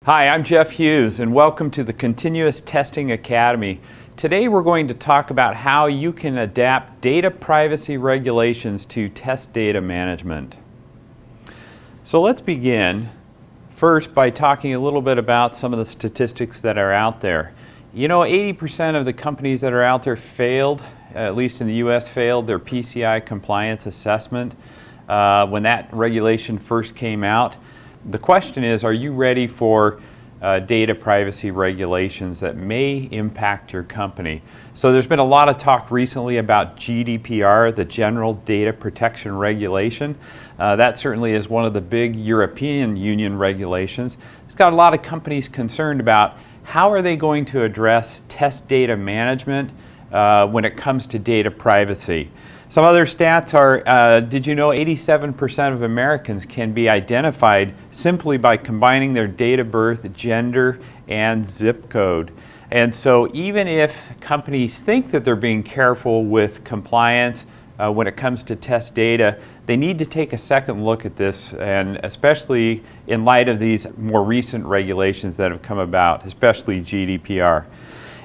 Hi, I'm Jeff Hughes and welcome to the Continuous Testing Academy. Today we're going to talk about how you can adapt data privacy regulations to test data management. So let's begin first by talking a little bit about some of the statistics that are out there. You know, 80% of the companies that are out there failed, at least in the US, failed their PCI compliance assessment when that regulation first came out. The question is, are you ready for data privacy regulations that may impact your company? So there's been a lot of talk recently about GDPR, the General Data Protection Regulation. That certainly is one of the big European Union regulations. It's got a lot of companies concerned about how are they going to address test data management when it comes to data privacy. Some other stats are, did you know 87% of Americans can be identified simply by combining their date of birth, gender, and zip code. And so even if companies think that they're being careful with compliance when it comes to test data, they need to take a second look at this, and especially in light of these more recent regulations that have come about, especially GDPR.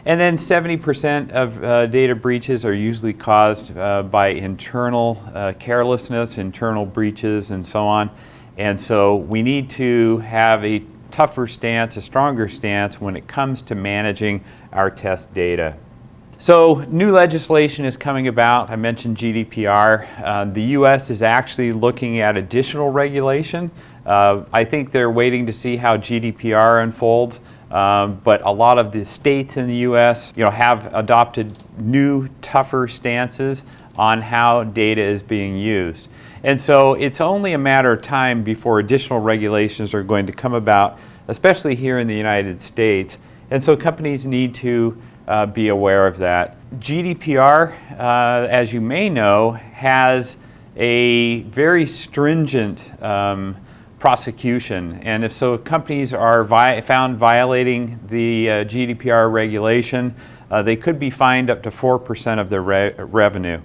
And then 70% of data breaches are usually caused by internal carelessness, internal breaches, and so on. And so we need to have a tougher stance, a stronger stance when it comes to managing our test data. So new legislation is coming about. I mentioned GDPR. The US is actually looking at additional regulation. I think they're waiting to see how GDPR unfolds. But a lot of the states in the U.S. have adopted new, tougher stances on how data is being used. And so it's only a matter of time before additional regulations are going to come about, especially here in the United States. And so companies need to be aware of that. GDPR, as you may know, has a very stringent prosecution, and if companies are found violating the GDPR regulation, they could be fined up to 4% of their revenue.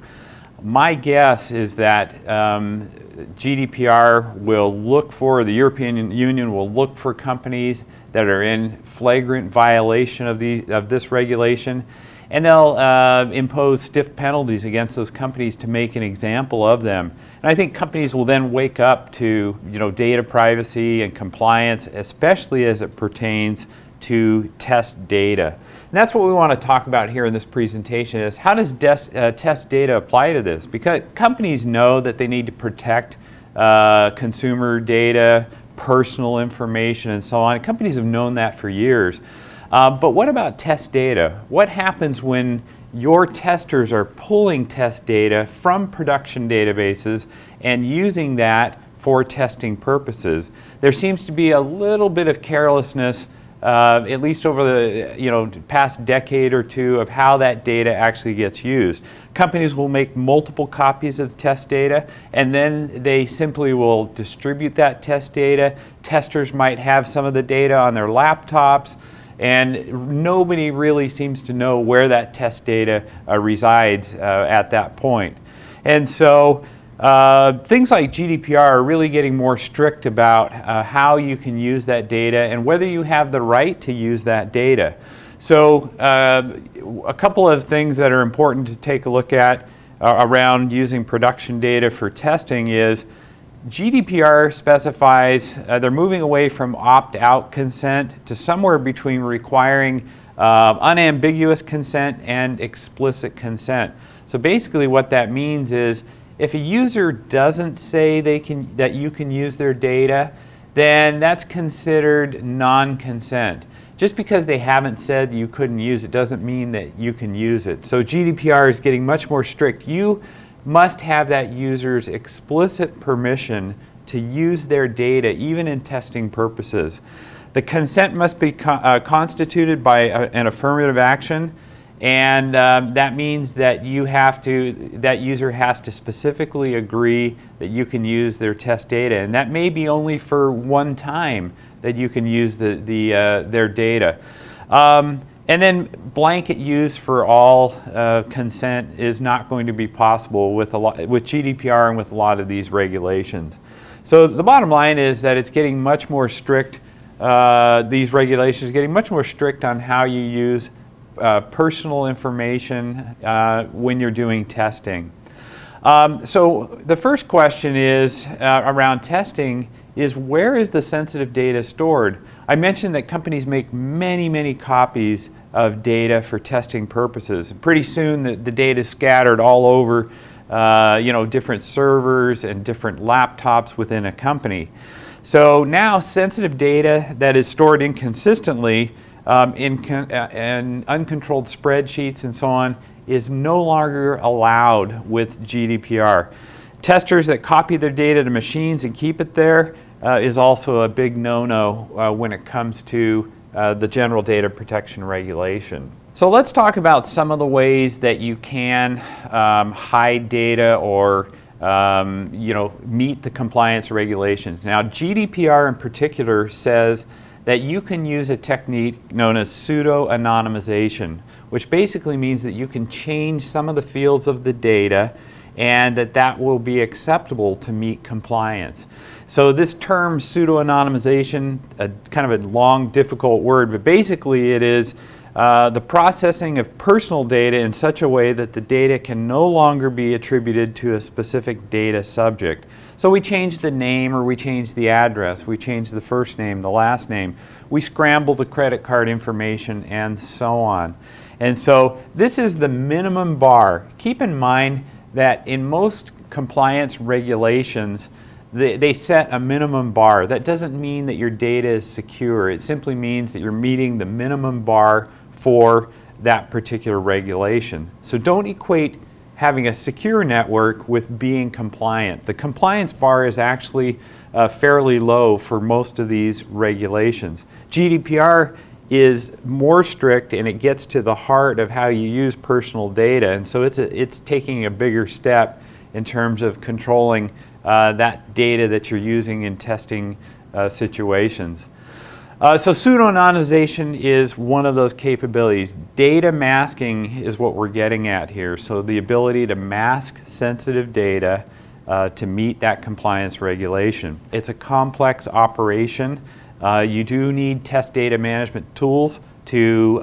My guess is that GDPR will look for, the European Union will look for companies that are in flagrant violation of this regulation, and they'll impose stiff penalties against those companies to make an example of them. And I think companies will then wake up to data privacy and compliance, especially as it pertains to test data. And that's what we want to talk about here in this presentation, is how does test data apply to this? Because companies know that they need to protect consumer data, personal information, and so on. Companies have known that for years. But what about test data? What happens when your testers are pulling test data from production databases and using that for testing purposes? There seems to be a little bit of carelessness, at least over the past decade or two, of how that data actually gets used. Companies will make multiple copies of test data, and then they simply will distribute that test data. Testers might have some of the data on their laptops, and nobody really seems to know where that test data resides at that point. And so things like GDPR are really getting more strict about how you can use that data and whether you have the right to use that data. So a couple of things that are important to take a look at around using production data for testing is GDPR specifies they're moving away from opt-out consent to somewhere between requiring unambiguous consent and explicit consent. So basically what that means is if a user doesn't say that you can use their data, then that's considered non-consent. Just because they haven't said you couldn't use it doesn't mean that you can use it. So GDPR is getting much more strict. You must have that user's explicit permission to use their data, even in testing purposes. The consent must be constituted by an affirmative action, and that means that that user has to specifically agree that you can use their test data, and that may be only for one time that you can use their data. And then blanket use for all consent is not going to be possible with GDPR and with a lot of these regulations. So the bottom line is that it's getting much more strict these regulations are getting much more strict on how you use personal information when you're doing testing. So the first question is around testing is, where is the sensitive data stored? I mentioned that companies make many copies of data for testing purposes. Pretty soon the data is scattered all over different servers and different laptops within a company. So now sensitive data that is stored inconsistently in uncontrolled spreadsheets and so on is no longer allowed with GDPR. Testers that copy their data to machines and keep it there is also a big no-no when it comes to the General Data Protection Regulation. So let's talk about some of the ways that you can hide data or meet the compliance regulations. Now, GDPR in particular says that you can use a technique known as pseudo-anonymization, which basically means that you can change some of the fields of the data and that will be acceptable to meet compliance. So this term pseudo-anonymization, kind of a long, difficult word, but basically it is the processing of personal data in such a way that the data can no longer be attributed to a specific data subject. So we change the name, or we change the address, we change the first name, the last name, we scramble the credit card information, and so on. And so this is the minimum bar. Keep in mind that in most compliance regulations, they set a minimum bar. That doesn't mean that your data is secure. It simply means that you're meeting the minimum bar for that particular regulation. So don't equate having a secure network with being compliant. The compliance bar is actually fairly low for most of these regulations. GDPR is more strict, and it gets to the heart of how you use personal data, and so it's taking a bigger step in terms of controlling that data that you're using in testing situations. So pseudo-anonymization is one of those capabilities. Data masking is what we're getting at here. So the ability to mask sensitive data to meet that compliance regulation. It's a complex operation. You do need test data management tools to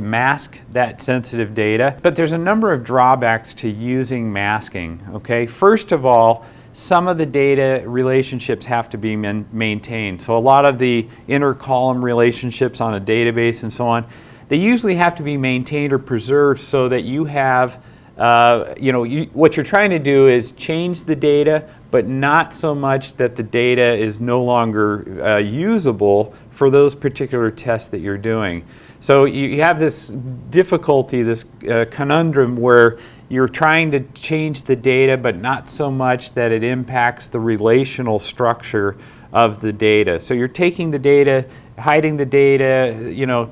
mask that sensitive data. But there's a number of drawbacks to using masking. Okay? First of all, some of the data relationships have to be maintained. So a lot of the inter-column relationships on a database and so on, they usually have to be maintained or preserved so that you have, what you're trying to do is change the data, but not so much that the data is no longer usable for those particular tests that you're doing. So you have this difficulty, this conundrum where you're trying to change the data, but not so much that it impacts the relational structure of the data. So you're taking the data, hiding the data,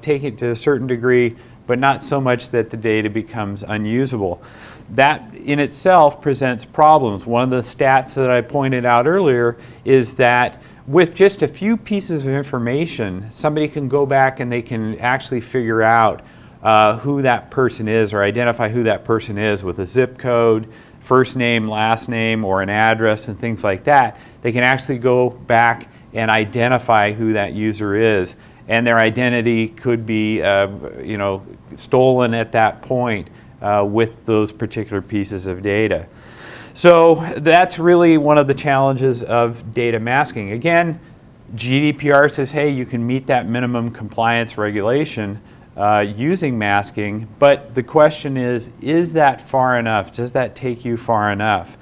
taking it to a certain degree, but not so much that the data becomes unusable. That in itself presents problems. One of the stats that I pointed out earlier is that with just a few pieces of information, somebody can go back and they can actually figure out who that person is, or identify who that person is with a zip code, first name, last name, or an address and things like that. They can actually go back and identify who that user is, and their identity could be stolen at that point with those particular pieces of data. So that's really one of the challenges of data masking. Again, GDPR says, hey, you can meet that minimum compliance regulation using masking, but the question is that far enough? Does that take you far enough?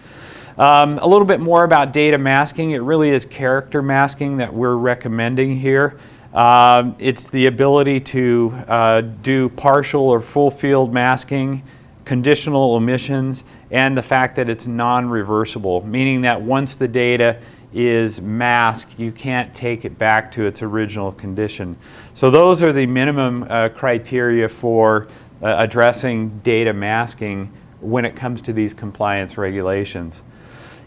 A little bit more about data masking. It really is character masking that we're recommending here. It's the ability to do partial or full field masking, conditional omissions, and the fact that it's non-reversible, meaning that once the data is masked, you can't take it back to its original condition. So those are the minimum criteria for addressing data masking when it comes to these compliance regulations.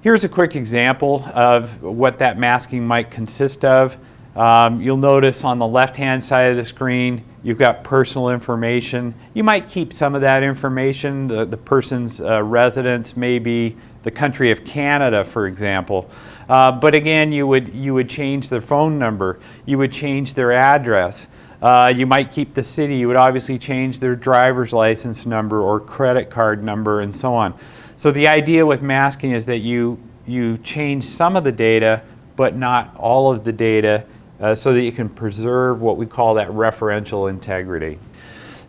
Here's a quick example of what that masking might consist of. You'll notice on the left-hand side of the screen, you've got personal information. You might keep some of that information. The person's residence may be the country of Canada, for example. But again, you would change their phone number, you would change their address. You might keep the city, you would obviously change their driver's license number or credit card number and so on. So the idea with masking is that you change some of the data, but not all of the data, so that you can preserve what we call that referential integrity.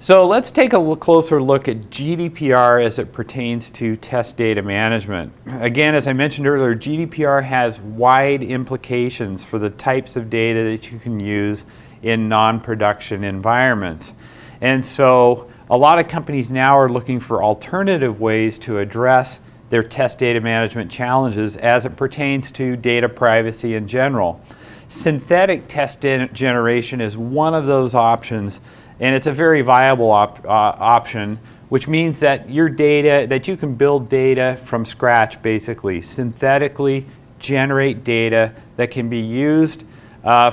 So let's take a closer look at GDPR as it pertains to test data management. Again, as I mentioned earlier, GDPR has wide implications for the types of data that you can use in non-production environments. And so a lot of companies now are looking for alternative ways to address their test data management challenges as it pertains to data privacy in general. Synthetic test generation is one of those options, and it's a very viable option, which means that your data, that you can build data from scratch, basically, synthetically generate data that can be used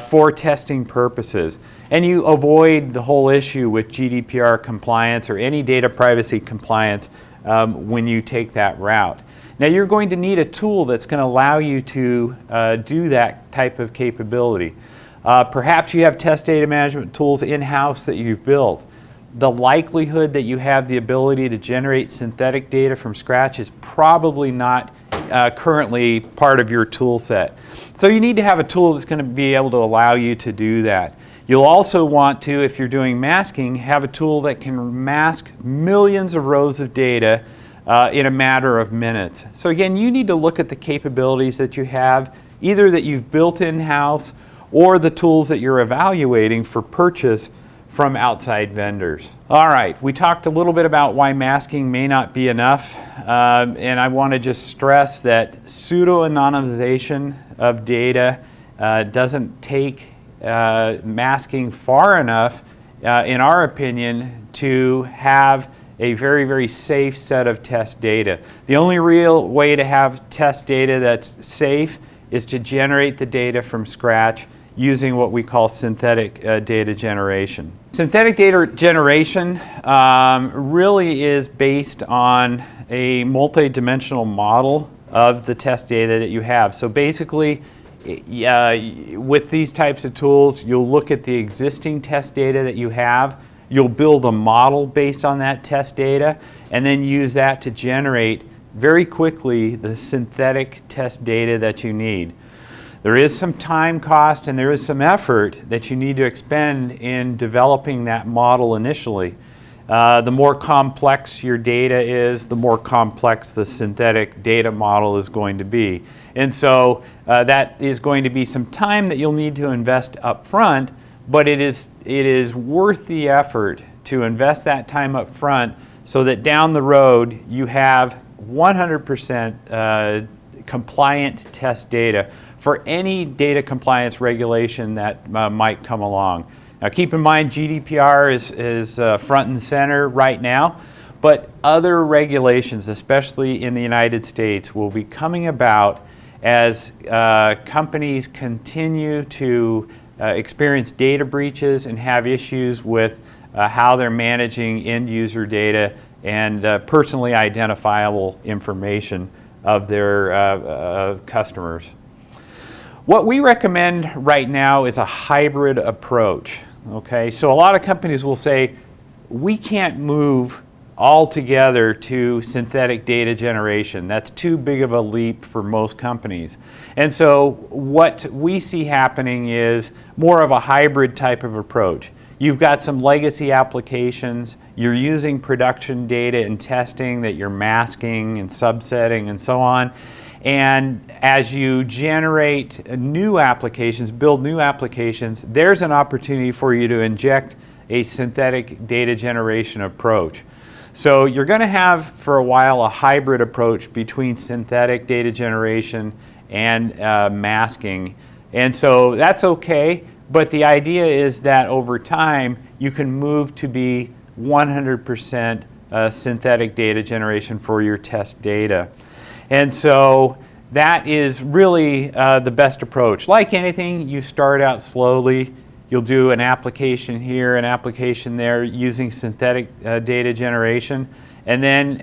for testing purposes. And you avoid the whole issue with GDPR compliance or any data privacy compliance when you take that route. Now you're going to need a tool that's going to allow you to do that type of capability. Perhaps you have test data management tools in-house that you've built. The likelihood that you have the ability to generate synthetic data from scratch is probably not currently part of your tool set. So you need to have a tool that's going to be able to allow you to do that. You'll also want to, if you're doing masking, have a tool that can mask millions of rows of data in a matter of minutes. So again, you need to look at the capabilities that you have, either that you've built in-house or the tools that you're evaluating for purchase from outside vendors. All right, we talked a little bit about why masking may not be enough, and I want to just stress that pseudo-anonymization of data doesn't take masking far enough, in our opinion, to have a very, very safe set of test data. The only real way to have test data that's safe is to generate the data from scratch using what we call synthetic data generation. Synthetic data generation really is based on a multi-dimensional model of the test data that you have. So basically, with these types of tools, you'll look at the existing test data that you have, you'll build a model based on that test data, and then use that to generate very quickly the synthetic test data that you need. There is some time cost and there is some effort that you need to expend in developing that model initially. The more complex your data is, the more complex the synthetic data model is going to be. And so that is going to be some time that you'll need to invest up front, but it is worth the effort to invest that time up front so that down the road you have 100% compliant test data for any data compliance regulation that might come along. Now keep in mind, GDPR is front and center right now, but other regulations, especially in the United States, will be coming about as companies continue to experience data breaches and have issues with how they're managing end user data and personally identifiable information of their customers. What we recommend right now is a hybrid approach. Okay, so a lot of companies will say, we can't move altogether to synthetic data generation. That's too big of a leap for most companies. And so what we see happening is more of a hybrid type of approach. You've got some legacy applications, you're using production data and testing that you're masking and subsetting and so on. And as you generate new applications, build new applications, there's an opportunity for you to inject a synthetic data generation approach. So you're going to have for a while a hybrid approach between synthetic data generation and masking. And so that's okay, but the idea is that over time you can move to be 100% synthetic data generation for your test data. And so that is really the best approach. Like anything, you start out slowly. You'll do an application here, an application there using synthetic data generation. And then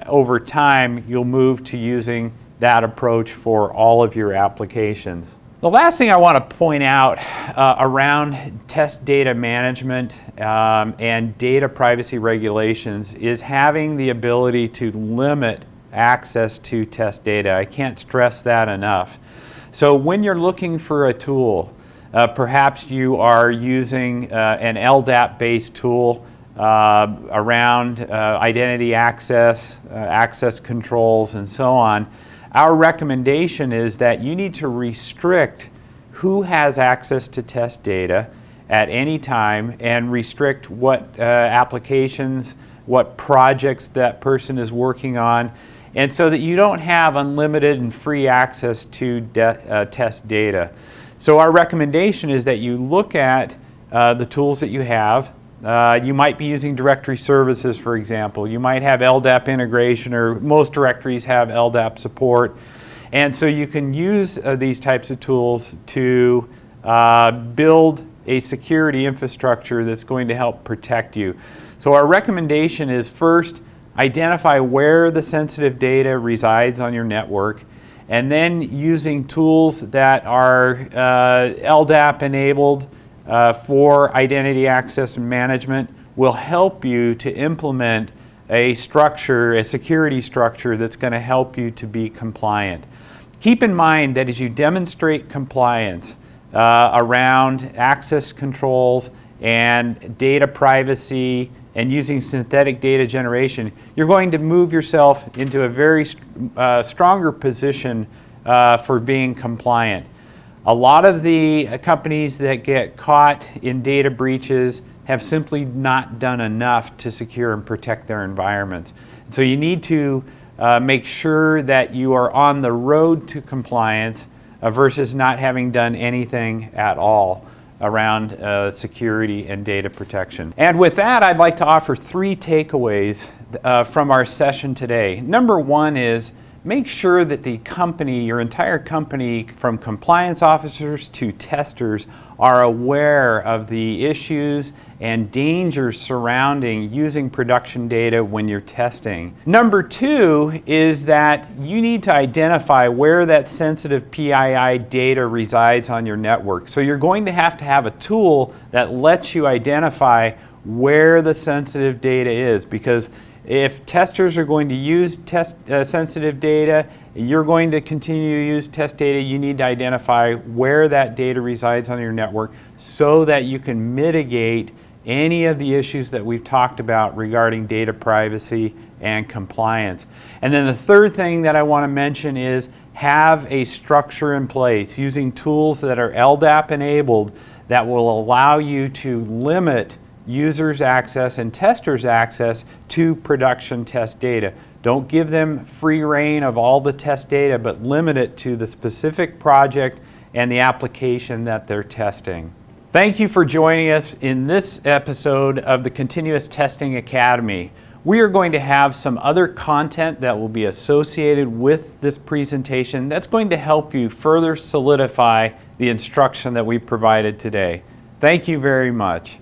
over time, you'll move to using that approach for all of your applications. The last thing I want to point out around test data management and data privacy regulations is having the ability to limit access to test data. I can't stress that enough. So when you're looking for a tool, perhaps you are using an LDAP-based tool around identity access, access controls, and so on. Our recommendation is that you need to restrict who has access to test data at any time and restrict what applications, what projects that person is working on, and so that you don't have unlimited and free access to test data. So our recommendation is that you look at the tools that you have. You might be using directory services, for example. You might have LDAP integration, or most directories have LDAP support. And so you can use these types of tools to build a security infrastructure that's going to help protect you. So our recommendation is, first, identify where the sensitive data resides on your network, and then using tools that are LDAP enabled for identity access and management will help you to implement a structure, a security structure that's going to help you to be compliant. Keep in mind that as you demonstrate compliance around access controls and data privacy and using synthetic data generation, you're going to move yourself into a very stronger position for being compliant. A lot of the companies that get caught in data breaches have simply not done enough to secure and protect their environments. So you need to make sure that you are on the road to compliance versus not having done anything at all around security and data protection. And with that, I'd like to offer 3 takeaways from our session today. Number 1 is, make sure that the company, your entire company, from compliance officers to testers, are aware of the issues and dangers surrounding using production data when you're testing. Number 2 is that you need to identify where that sensitive PII data resides on your network. So you're going to have a tool that lets you identify where the sensitive data is, because if testers are going to use sensitive data, you're going to continue to use test data, you need to identify where that data resides on your network so that you can mitigate any of the issues that we've talked about regarding data privacy and compliance. And then the third thing that I want to mention is, have a structure in place using tools that are LDAP enabled that will allow you to limit users' access and testers' access to production test data. Don't give them free reign of all the test data, but limit it to the specific project and the application that they're testing. Thank you for joining us in this episode of the Continuous Testing Academy. We are going to have some other content that will be associated with this presentation that's going to help you further solidify the instruction that we provided today. Thank you very much.